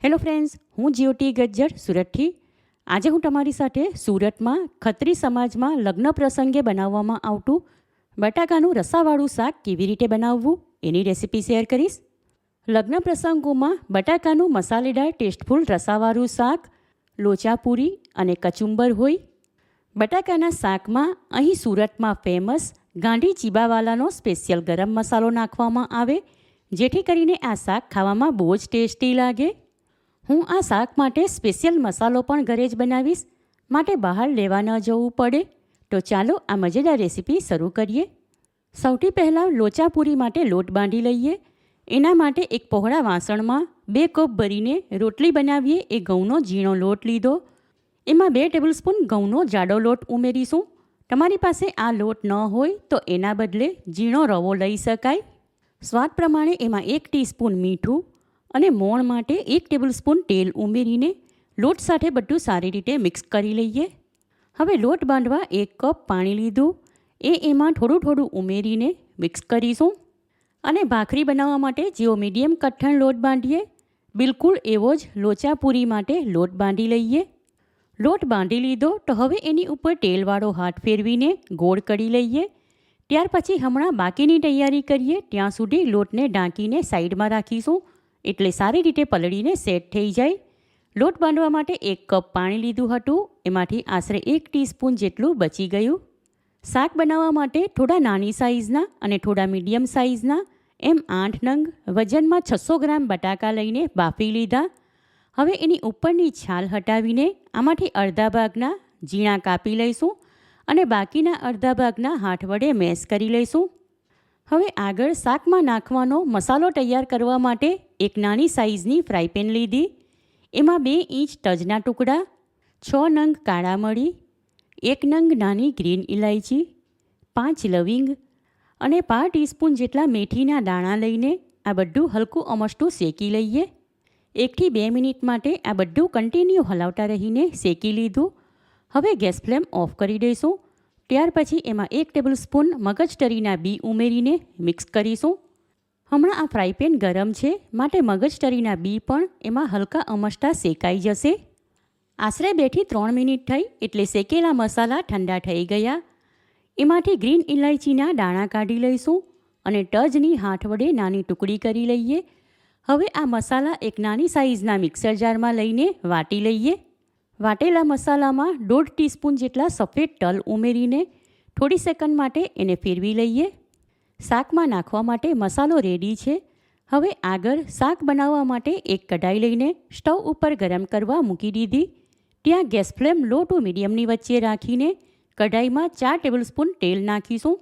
Hello friends, હું જ્યોતિ ગજ્જર સુરતથી. આજે હું તમારી સાથે સુરતમાં ખત્રી સમાજમાં લગ્ન પ્રસંગે બનાવવામાં આવતું બટાકાનું રસાવાળું શાક કેવી રીતે બનાવવું એની રેસીપી શેર કરીશ. લગ્ન પ્રસંગોમાં બટાકાનું મસાલેદાર ટેસ્ટફુલ રસાવાળું શાક, લોચા પૂરી અને કચુંબર હોય. બટાકાના શાકમાં અહીં સુરતમાં ફેમસ ગાંધી ચીબાવાલાનો સ્પેશિયલ ગરમ મસાલો નાખવામાં આવે, જેથી કરીને આ શાક ખાવામાં બહુ જ ટેસ્ટી લાગે. હું આ શાક માટે સ્પેશિયલ મસાલો પણ ઘરે જ બનાવીશ, માટે બહાર લેવા ન જવું પડે. તો ચાલો આ મજેદાર રેસીપી શરૂ કરીએ. સૌથી પહેલાં લોચા પૂરી માટે લોટ બાંધી લઈએ. એના માટે એક પહોળા વાસણમાં 2 કપ ભરીને રોટલી બનાવીએ એ ઘઉંનો ઝીણો લોટ લીધો. એમાં 2 ટેબલસ્પૂન ઘઉંનો જાડો લોટ ઉમેરીશું. તમારી પાસે આ લોટ ન હોય તો એના બદલે ઝીણો રવો લઈ શકાય. સ્વાદ પ્રમાણે એમાં 1 ટીસ્પૂન મીઠું અને મોણ માટે 1 ટેબલસ્પૂન તેલ ઉમેરીને લોટ સાથે બધું સારી રીતે મિક્સ કરી લઈએ. હવે લોટ બાંધવા 1 કપ પાણી લીધું, એમાં થોડું થોડું ઉમેરીને મિક્સ કરીશું. અને ભાખરી બનાવવા માટે જેવો મીડિયમ કઠણ લોટ બાંધીએ, બિલકુલ એવો જ લોચા પૂરી માટે લોટ બાંધી લઈએ. લોટ બાંધી લીધો તો હવે એની ઉપર તેલવાળો હાથ ફેરવીને ગોળ કરી લઈએ. ત્યાર પછી હમણાં બાકીની તૈયારી કરીએ ત્યાં સુધી લોટને ઢાંકીને સાઈડમાં રાખીશું, એટલે સારી રીતે પલળીને સેટ થઈ જાય. લોટ બાંધવા માટે 1 કપ પાણી લીધું હતું, એમાંથી આશરે 1 ટીસ્પૂન જેટલું બચી ગયું. શાક બનાવવા માટે થોડા નાની સાઇઝના અને થોડા મીડિયમ સાઇઝના એમ 8 નંગ વજનમાં 600 ગ્રામ બટાકા લઈને બાફી લીધા. હવે એની ઉપરની છાલ હટાવીને આમાંથી અડધા ભાગના ઝીણા કાપી લઈશું અને બાકીના અડધા ભાગના હાથ વડે મેશ કરી લઈશું. હવે આગળ શાકમાં નાખવાનો મસાલો તૈયાર કરવા માટે એક નાની સાઇઝની ફ્રાય પેન લીધી. એમાં 2 ઇંચ તજના ટુકડા, 6 નંગ કાળા મરી, 1 નંગ નાની ગ્રીન ઇલાયચી, 5 લવિંગ અને 1/2 ટીસ્પૂન જેટલા મેથીના દાણા લઈને આ બધું હલકું અમસ્તું શેકી લઈએ. 1 થી 2 મિનિટ માટે આ બધું કન્ટિન્યુ હલાવતા રહીને શેકી લીધું. હવે ગેસ ફ્લેમ ઓફ કરી દઈશું. ત્યાર પછી એમાં 1 ટેબલસ્પૂન મગજતરીના બી ઉમેરીને મિક્સ કરીશું. હમણાં આ ફ્રાય પેન ગરમ છે, માટે મગજતરીના બી પણ એમાં હલકા અમસ્તા શેકાઈ જશે. આશરે 2 થી 3 મિનિટ થઈ એટલે શેકેલા મસાલા ઠંડા થઈ ગયા. એમાંથી ગ્રીન ઇલાયચીના દાણા કાઢી લઈશું અને તજની હાથ વડે નાની ટુકડી કરી લઈએ. હવે આ મસાલા એક નાની સાઇઝના મિક્સર જારમાં લઈને વાટી લઈએ. વાટેલા મસાલામાં 1/2 ટીસ્પૂન જેટલા સફેદ તલ ઉમેરીને થોડી સેકન્ડ માટે એને ફેરવી લઈએ. શાકમાં નાખવા માટે મસાલો રેડી છે. હવે આગળ શાક બનાવવા માટે એક કઢાઈ લઈને સ્ટવ ઉપર ગરમ કરવા મૂકી દીધી. ત્યાં ગેસ ફ્લેમ લો ટુ મીડિયમની વચ્ચે રાખીને કઢાઈમાં 4 ટેબલસ્પૂન તેલ નાખીશું.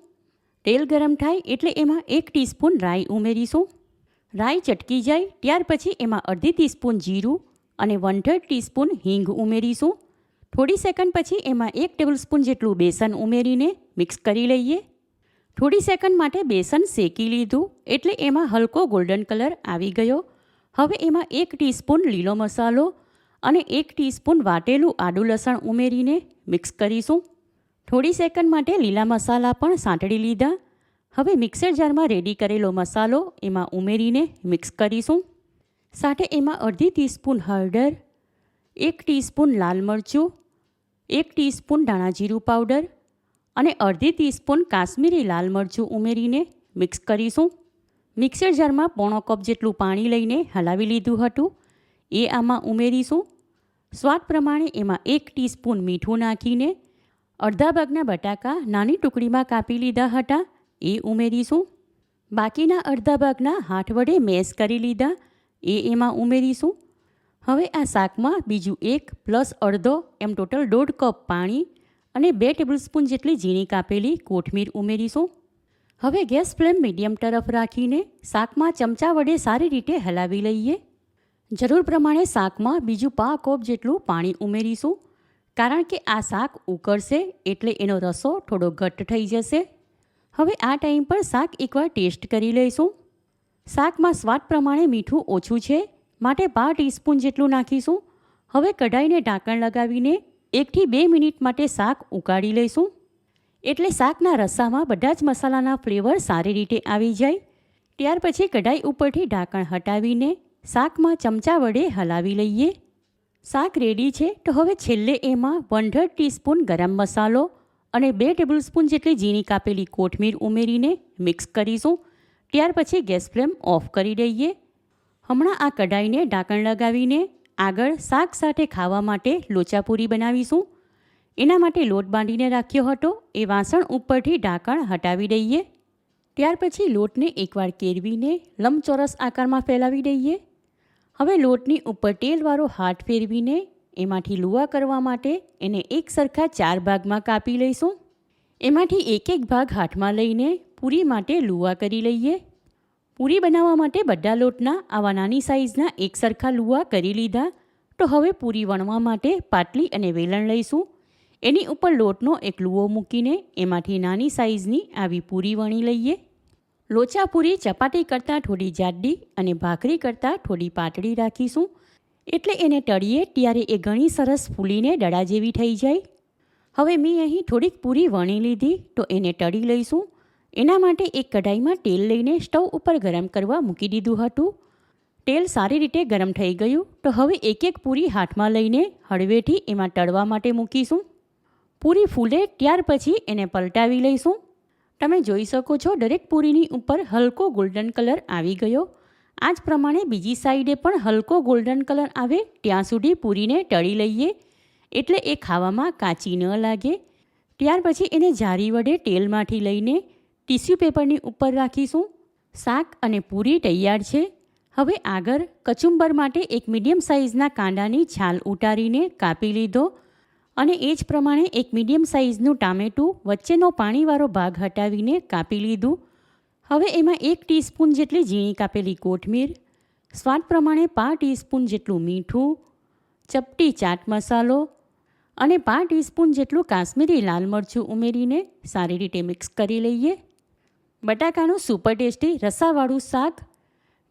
તેલ ગરમ થાય એટલે એમાં 1 ટીસ્પૂન રાઈ ઉમેરીશું. રાઈ ચટકી જાય ત્યાર પછી એમાં અડધી ટીસ્પૂન જીરું અને 1/3 ટીસ્પૂન હિંગ ઉમેરીશું. થોડી સેકન્ડ પછી એમાં 1 ટેબલસ્પૂન જેટલું બેસન ઉમેરીને મિક્સ કરી લઈએ. થોડી સેકન્ડ માટે બેસન શેકી લીધું એટલે એમાં હલકો ગોલ્ડન કલર આવી ગયો. હવે એમાં 1 ટીસ્પૂન લીલો મસાલો અને 1 ટીસ્પૂન વાટેલું આદું લસણ ઉમેરીને મિક્સ કરીશું. થોડી સેકન્ડ માટે લીલા મસાલા પણ સાંતળી લીધા. હવે મિક્સર જારમાં રેડી કરેલો મસાલો એમાં ઉમેરીને મિક્સ કરીશું. સાથે એમાં અડધી ટીસ્પૂન હળદર, 1 ટીસ્પૂન લાલ મરચું, 1 ટીસ્પૂન ધાણા જીરું પાવડર અને અડધી ટીસ્પૂન કાશ્મીરી લાલ મરચું ઉમેરીને મિક્સ કરીશું. મિક્સર જારમાં પોણો કપ જેટલું પાણી લઈને હલાવી લીધું હતું, એ આમાં ઉમેરીશું. સ્વાદ પ્રમાણે એમાં 1 ટીસ્પૂન મીઠું નાખીને અડધા ભાગના બટાકા નાની ટુકડીમાં કાપી લીધા હતા, એ ઉમેરીશું. બાકીના અડધા ભાગના હાથ વડે મેશ કરી લીધા, એમાં ઉમેરીશું. હવે આ શાકમાં બીજું 1 પ્લસ અડધો એમ ટોટલ 1.5 કપ પાણી અને 2 ટેબલસ્પૂન જેટલી ઝીણી કાપેલી કોથમીર ઉમેરીશું. હવે ગેસ ફ્લેમ મીડિયમ તરફ રાખીને શાકમાં ચમચા વડે સારી રીતે હલાવી લઈએ. જરૂર પ્રમાણે શાકમાં બીજું 1/2 કપ જેટલું પાણી ઉમેરીશું, કારણ કે આ શાક ઉકળશે એટલે એનો રસો થોડો ઘટ્ટ થઈ જશે. હવે આ ટાઈમ પર શાક એકવાર ટેસ્ટ કરી લઈશું. શાકમાં સ્વાદ પ્રમાણે મીઠું ઓછું છે, માટે 1/2 ટીસ્પૂન જેટલું નાખીશું. હવે કઢાઈને ઢાંકણ લગાવીને 1 થી 2 મિનિટ માટે શાક ઉકાળી લઈશું, એટલે શાકના રસામાં બધા જ મસાલાના ફ્લેવર સારી રીતે આવી જાય. ત્યાર પછી કઢાઈ ઉપરથી ઢાંકણ હટાવીને શાકમાં ચમચા વડે હલાવી લઈએ. શાક રેડી છે તો હવે છેલ્લે એમાં 1/2 ટીસ્પૂન ગરમ મસાલો અને 2 ટેબલસ્પૂન જેટલી ઝીણી કાપેલી કોથમીર ઉમેરીને મિક્સ કરીશું. ત્યાર પછી ગેસ ફ્લેમ ઓફ કરી દઈએ. હમણાં આ કઢાઈને ઢાંકણ લગાવીને આગળ શાક સાથે ખાવા માટે લોચાપૂરી બનાવીશું. એના માટે લોટ બાંધીને રાખ્યો હતો એ વાસણ ઉપરથી ઢાંકણ હટાવી દઈએ. ત્યાર પછી લોટને એકવાર કેળવીને લંબચોરસ આકારમાં ફેલાવી દઈએ. હવે લોટની ઉપર તેલવાળો હાથ ફેરવીને એમાંથી લુવા કરવા માટે એને એક સરખા 4 ભાગમાં કાપી લઈશું. એમાંથી એક ભાગ હાથમાં લઈને પૂરી માટે લુવા કરી લઈએ. પૂરી બનાવવા માટે બધા લોટના આવા નાની સાઇઝના એક સરખા લુવા કરી લીધા. તો હવે પૂરી વણવા માટે પાટલી અને વેલણ લઈશું. એની ઉપર લોટનો એક લુવો મૂકીને એમાંથી નાની સાઇઝની આવી પૂરી વણી લઈએ. લોચા પૂરી ચપાટી કરતાં થોડી જાડી અને ભાખરી કરતાં થોડી પાતળી રાખીશું. એટલે એને તળીએ ત્યારે એ ઘણી સરસ ફૂલીને દડા જેવી થઈ જાય. હવે મેં અહીં થોડીક પૂરી વણી લીધી તો એને તળી લઈશું. એના માટે એક કઢાઈમાં તેલ લઈને સ્ટવ ઉપર ગરમ કરવા મૂકી દીધું હતું. તેલ સારી રીતે ગરમ થઈ ગયું તો હવે એક પૂરી હાથમાં લઈને હળવેથી એમાં તળવા માટે મૂકીશું. પૂરી ફૂલે ત્યાર પછી એને પલટાવી લઈશું. તમે જોઈ શકો છો દરેક પૂરીની ઉપર હલકો ગોલ્ડન કલર આવી ગયો. આ જ પ્રમાણે બીજી સાઈડે પણ હલકો ગોલ્ડન કલર આવે ત્યાં સુધી પૂરીને તળી લઈએ એટલે એ ખાવામાં કાચી ન લાગે. ત્યાર પછી એને જારી વડે તેલમાંથી લઈને ટીશ્યુ પેપરની ઉપર રાખીશું. શાક અને પૂરી તૈયાર છે. હવે આગળ કચુંબર માટે એક મીડિયમ સાઇઝના કાંદાની છાલ ઉતારીને કાપી લીધો અને એ જ પ્રમાણે એક મીડિયમ સાઇઝનું ટામેટું વચ્ચેનો પાણીવાળો ભાગ હટાવીને કાપી લીધું. હવે એમાં 1 ટીસ્પૂન જેટલી ઝીણી કાપેલી કોથમીર, સ્વાદ પ્રમાણે 1/2 ટીસ્પૂન જેટલું મીઠું, ચપટી ચાટ મસાલો અને 1/2 ટીસ્પૂન જેટલું કાશ્મીરી લાલ મરચું ઉમેરીને સારી રીતે મિક્સ કરી લઈએ. બટાકાનું સુપર ટેસ્ટી રસાવાળું શાક,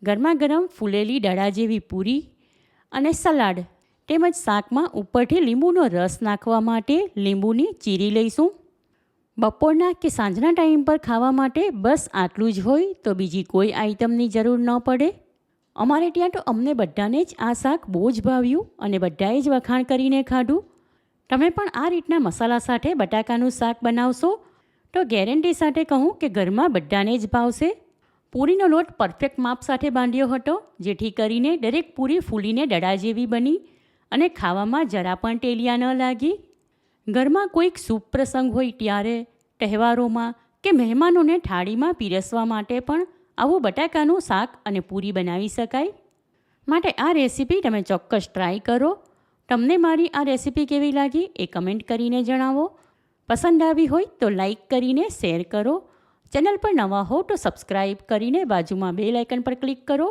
ગરમા ગરમ ફૂલેલી દડા જેવી પૂરી અને સલાડ તેમજ શાકમાં ઉપરથી લીંબુનો રસ નાખવા માટે લીંબુની ચીરી લઈશું. બપોરના કે સાંજના ટાઈમ પર ખાવા માટે બસ આટલું જ હોય તો બીજી કોઈ આઈટમની જરૂર ન પડે. અમારે ત્યાં તો અમને બધાને જ આ શાક બહુ જ ભાવ્યું અને બધાએ જ વખાણ કરીને ખાધું. તમે પણ આ રીતના મસાલા સાથે બટાકાનું શાક બનાવશો તો ગેરંટી સાથે કહું કે ઘરમાં બધાને જ ભાવશે. પૂરીનો લોટ પરફેક્ટ માપ સાથે બાંધ્યો હતો જેથી કરીને દરેક પૂરી ફૂલીને દડા જેવી બની અને ખાવામાં જરા પણ ટેલિયા ન લાગી. ઘરમાં કોઈક શુભ પ્રસંગ હોય ત્યારે, તહેવારોમાં કે મહેમાનોને થાળીમાં પીરસવા માટે પણ આવું બટાકાનું શાક અને પૂરી બનાવી શકાય. માટે આ રેસીપી તમે ચોક્કસ ટ્રાય કરો. તમને મારી આ રેસીપી કેવી લાગી એ કમેન્ટ કરીને જણાવો. પસંદ આવી હોય તો લાઈક કરીને શેર કરો. ચેનલ પર નવા હો તો સબસ્ક્રાઈબ કરીને બાજુમાં બેલ આઇકન પર ક્લિક કરો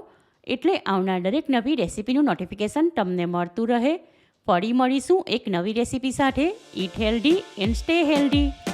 એટલે આવનાર દરેક નવી રેસીપીનું નોટિફિકેશન તમને મળતું રહે. ફરી મળીશું એક નવી રેસીપી સાથે. ઈટ હેલ્ધી એન્ડ સ્ટે હેલ્ધી.